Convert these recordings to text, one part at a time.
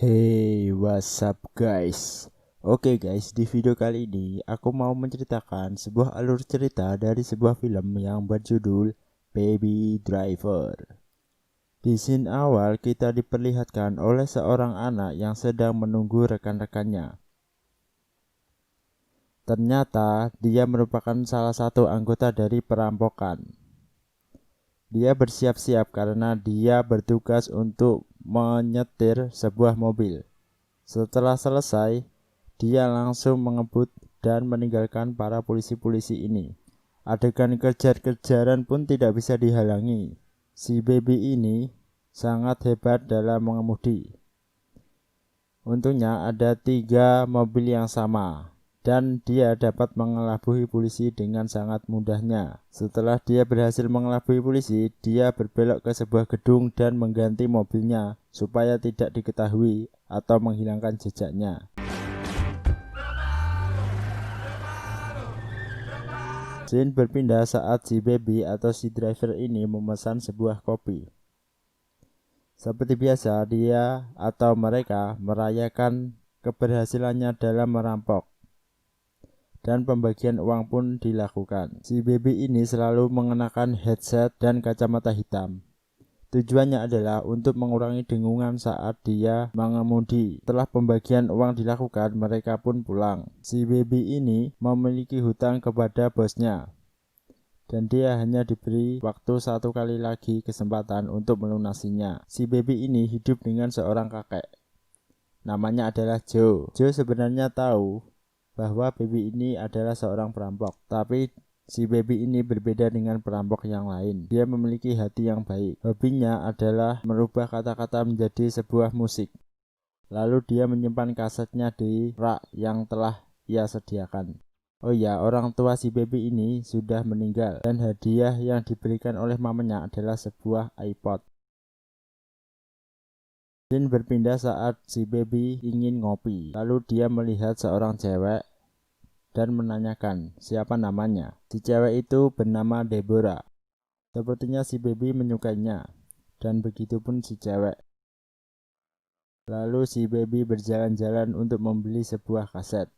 Hey, what's up guys? Oke guys, di video kali ini aku mau menceritakan sebuah alur cerita dari sebuah film yang berjudul Baby Driver. Di scene awal kita diperlihatkan oleh seorang anak yang sedang menunggu rekan-rekannya. Ternyata dia merupakan salah satu anggota dari perampokan. Dia bersiap-siap karena dia bertugas untuk menyetir sebuah mobil. Setelah selesai, dia langsung mengebut dan meninggalkan para polisi-polisi ini. Adegan kejar-kejaran pun tidak bisa dihalangi. Si baby ini sangat hebat dalam mengemudi. Untungnya ada 3 mobil yang sama, dan dia dapat mengelabui polisi dengan sangat mudahnya. Setelah dia berhasil mengelabui polisi, dia berbelok ke sebuah gedung dan mengganti mobilnya supaya tidak diketahui atau menghilangkan jejaknya. Scene berpindah saat si baby atau si driver ini memesan sebuah kopi. Seperti biasa, dia atau mereka merayakan keberhasilannya dalam merampok, dan pembagian uang pun dilakukan. Si baby ini selalu mengenakan headset dan kacamata hitam. Tujuannya adalah untuk mengurangi dengungan saat dia mengemudi. Setelah pembagian uang dilakukan, mereka pun pulang. Si baby ini memiliki hutang kepada bosnya, dan dia hanya diberi waktu 1 kali lagi kesempatan untuk melunasinya. Si baby ini hidup dengan seorang kakek. Namanya adalah Joe. Joe sebenarnya tahu bahwa baby ini adalah seorang perampok, tapi si baby ini berbeda dengan perampok yang lain. Dia memiliki hati yang baik. Hobinya adalah merubah kata-kata menjadi sebuah musik. Lalu dia menyimpan kasetnya di rak yang telah ia sediakan. Oh ya, orang tua si baby ini sudah meninggal, dan hadiah yang diberikan oleh mamanya adalah sebuah iPod. Scene berpindah saat si baby ingin ngopi. Lalu dia melihat seorang cewek dan menanyakan siapa namanya. Si cewek itu bernama Deborah. Sepertinya si baby menyukainya, dan begitu pun si cewek. Lalu si baby berjalan-jalan untuk membeli sebuah kaset.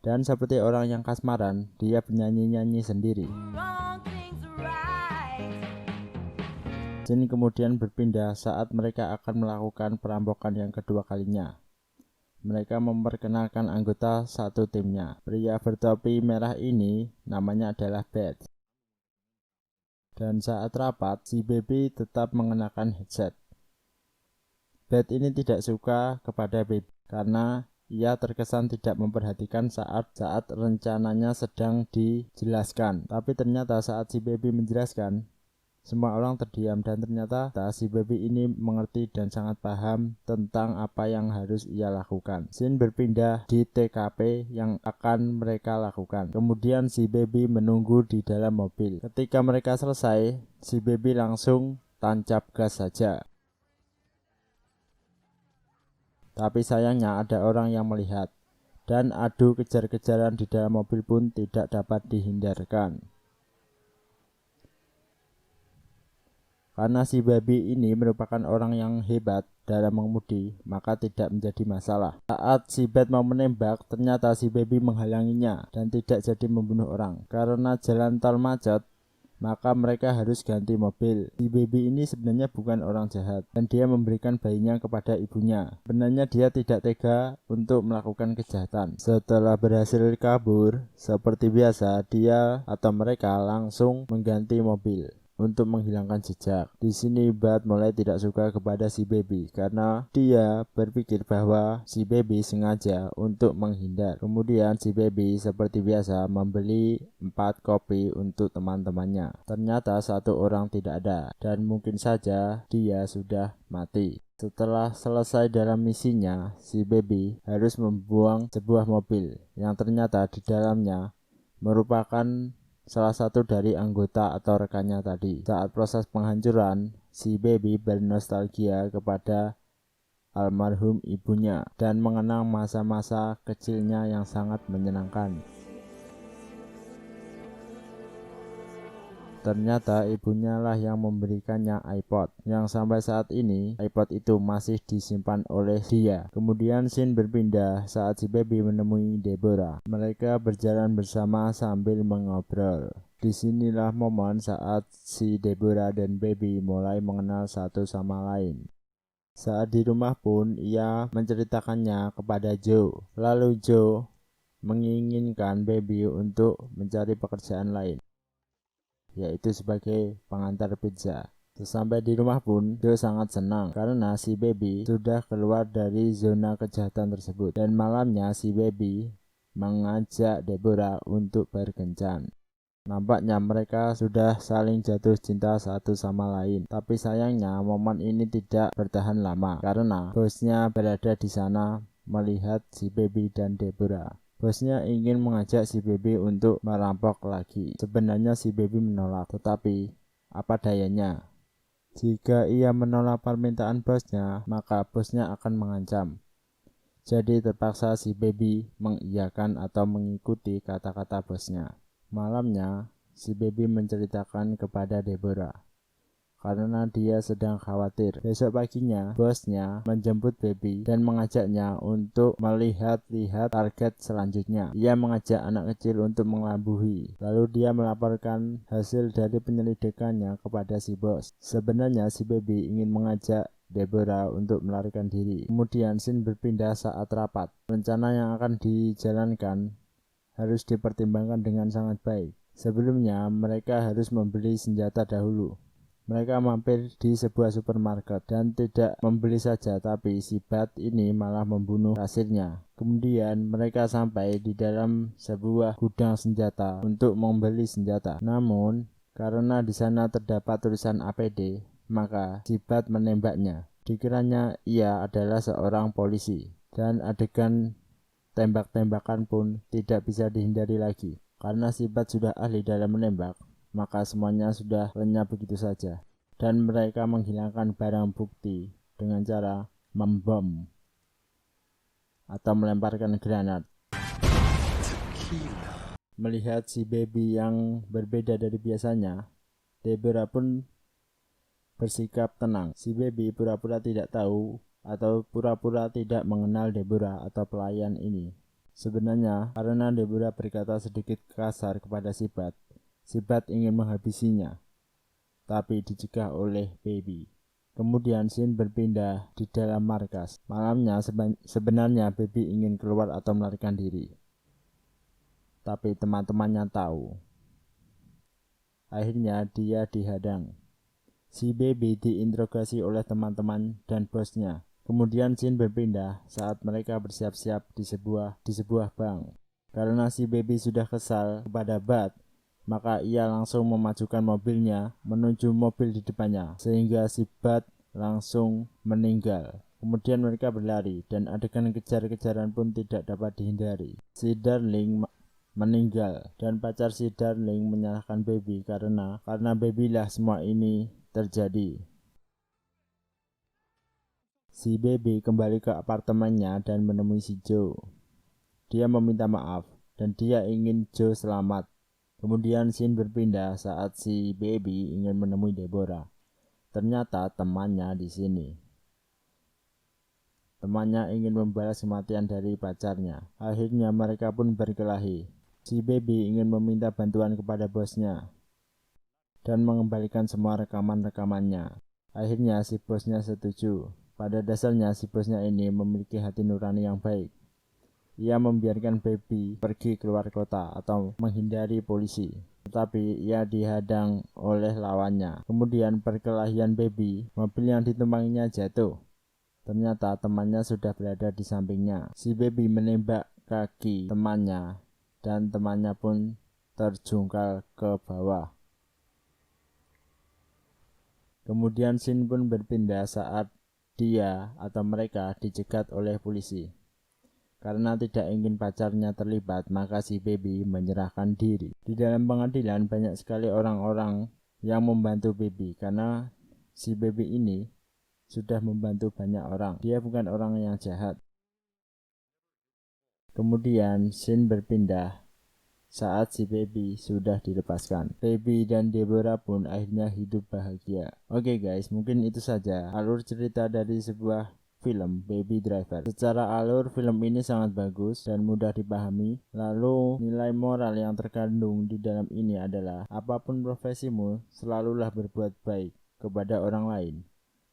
Dan seperti orang yang kasmaran, dia bernyanyi-nyanyi sendiri. Scene kemudian berpindah saat mereka akan melakukan perampokan yang kedua kalinya. Mereka memperkenalkan anggota satu timnya. Pria bertopi merah ini namanya adalah Beth. Dan saat rapat, si baby tetap mengenakan headset. Beth ini tidak suka kepada baby karena ia terkesan tidak memperhatikan saat rencananya sedang dijelaskan. Tapi ternyata saat si baby menjelaskan, semua orang terdiam, dan ternyata si baby ini mengerti dan sangat paham tentang apa yang harus ia lakukan. Scene berpindah di TKP yang akan mereka lakukan. Kemudian si baby menunggu di dalam mobil. Ketika mereka selesai, si baby langsung tancap gas saja. Tapi sayangnya ada orang yang melihat, dan adu kejar-kejaran di dalam mobil pun tidak dapat dihindarkan. Karena si baby ini merupakan orang yang hebat dalam mengemudi, maka tidak menjadi masalah. Saat si Beth mau menembak, ternyata si baby menghalanginya dan tidak jadi membunuh orang. Karena jalan tol macet, maka mereka harus ganti mobil. Si baby ini sebenarnya bukan orang jahat, dan dia memberikan bayinya kepada ibunya. Sebenarnya dia tidak tega untuk melakukan kejahatan. Setelah berhasil kabur, seperti biasa dia atau mereka langsung mengganti mobil untuk menghilangkan jejak. Di sini Bart mulai tidak suka kepada si baby karena dia berpikir bahwa si baby sengaja untuk menghindar. Kemudian si baby seperti biasa membeli 4 kopi untuk teman-temannya. Ternyata 1 orang tidak ada, dan mungkin saja dia sudah mati. Setelah selesai dalam misinya, si baby harus membuang sebuah mobil yang ternyata di dalamnya merupakan salah satu dari anggota atau rekannya tadi. Saat proses penghancuran, si baby bernostalgia kepada almarhum ibunya dan mengenang masa-masa kecilnya yang sangat menyenangkan. Ternyata ibunya lah yang memberikannya iPod, yang sampai saat ini iPod itu masih disimpan oleh dia. Kemudian scene berpindah saat si Baby menemui Deborah. Mereka berjalan bersama sambil mengobrol. Disinilah momen saat si Deborah dan Baby mulai mengenal satu sama lain. Saat di rumah pun ia menceritakannya kepada Joe. Lalu Joe menginginkan Baby untuk mencari pekerjaan lain, yaitu sebagai pengantar pizza. Sesampai di rumah pun Joe sangat senang karena si Baby sudah keluar dari zona kejahatan tersebut. Dan malamnya si Baby mengajak Deborah untuk berkencan. Nampaknya mereka sudah saling jatuh cinta satu sama lain. Tapi sayangnya momen ini tidak bertahan lama karena bosnya berada di sana melihat si Baby dan Deborah. Bosnya ingin mengajak si Baby untuk merampok lagi. Sebenarnya si Baby menolak, tetapi apa dayanya? Jika ia menolak permintaan bosnya, maka bosnya akan mengancam. Jadi terpaksa si Baby mengiyakan atau mengikuti kata-kata bosnya. Malamnya, si Baby menceritakan kepada Deborah karena dia sedang khawatir. Besok paginya, bosnya menjemput Baby dan mengajaknya untuk melihat-lihat target selanjutnya. Ia mengajak anak kecil untuk mengelabui. Lalu dia melaporkan hasil dari penyelidikannya kepada si bos. Sebenarnya si Baby ingin mengajak Deborah untuk melarikan diri. Kemudian scene berpindah saat rapat. Rencana yang akan dijalankan harus dipertimbangkan dengan sangat baik. Sebelumnya, mereka harus membeli senjata dahulu. Mereka mampir di sebuah supermarket dan tidak membeli saja, tapi si Bud ini malah membunuh kasirnya. Kemudian mereka sampai di dalam sebuah gudang senjata untuk membeli senjata. Namun, karena di sana terdapat tulisan APD, maka si Bud menembaknya. Dikiranya ia adalah seorang polisi, dan adegan tembak-tembakan pun tidak bisa dihindari lagi. Karena si Bud sudah ahli dalam menembak, maka semuanya sudah lenyap begitu saja. Dan mereka menghilangkan barang bukti dengan cara membom atau melemparkan granat. Melihat si Baby yang berbeda dari biasanya, Deborah pun bersikap tenang. Si Baby pura-pura tidak tahu atau pura-pura tidak mengenal Deborah atau pelayan ini. Sebenarnya karena Deborah berkata sedikit kasar kepada si Bud ingin menghabisinya, tapi dicegah oleh Baby. Kemudian scene berpindah di dalam markas. Malamnya sebenarnya Baby ingin keluar atau melarikan diri, tapi teman-temannya tahu. Akhirnya dia dihadang. Si Baby diinterogasi oleh teman-teman dan bosnya. Kemudian scene berpindah saat mereka bersiap-siap di sebuah bank. Karena si Baby sudah kesal kepada Bud, maka ia langsung memajukan mobilnya menuju mobil di depannya, sehingga si Bud langsung meninggal. Kemudian mereka berlari dan adegan kejar-kejaran pun tidak dapat dihindari. Si Darling meninggal dan pacar si Darling menyalahkan Baby karena Baby lah semua ini terjadi. Si Baby kembali ke apartemennya dan menemui si Joe. Dia meminta maaf dan dia ingin Joe selamat. Kemudian scene berpindah saat si Baby ingin menemui Deborah. Ternyata temannya di sini. Temannya ingin membalas kematian dari pacarnya. Akhirnya mereka pun berkelahi. Si Baby ingin meminta bantuan kepada bosnya dan mengembalikan semua rekaman-rekamannya. Akhirnya si bosnya setuju. Pada dasarnya si bosnya ini memiliki hati nurani yang baik. Ia membiarkan Baby pergi keluar kota atau menghindari polisi, tetapi ia dihadang oleh lawannya. Kemudian perkelahian Baby, mobil yang ditumpanginya jatuh. Ternyata temannya sudah berada di sampingnya. Si Baby menembak kaki temannya dan temannya pun terjungkal ke bawah. Kemudian scene pun berpindah saat dia atau mereka dicegat oleh polisi. Karena tidak ingin pacarnya terlibat, maka si Baby menyerahkan diri. Di dalam pengadilan banyak sekali orang-orang yang membantu Baby karena si Baby ini sudah membantu banyak orang. Dia bukan orang yang jahat. Kemudian scene berpindah saat si Baby sudah dilepaskan. Baby dan Deborah pun akhirnya hidup bahagia. Oke guys, mungkin itu saja alur cerita dari sebuah film Baby Driver. Secara alur film ini sangat bagus dan mudah dipahami. Lalu nilai moral yang terkandung di dalam ini adalah apapun profesimu, selalulah berbuat baik kepada orang lain.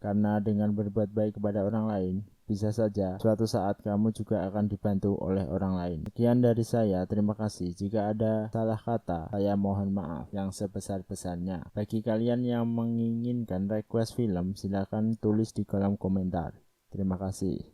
Karena dengan berbuat baik kepada orang lain, bisa saja suatu saat kamu juga akan dibantu oleh orang lain. Sekian dari saya, terima kasih. Jika ada salah kata, saya mohon maaf yang sebesar-besarnya. Bagi kalian yang menginginkan request film, silakan tulis di kolom komentar. Terima kasih.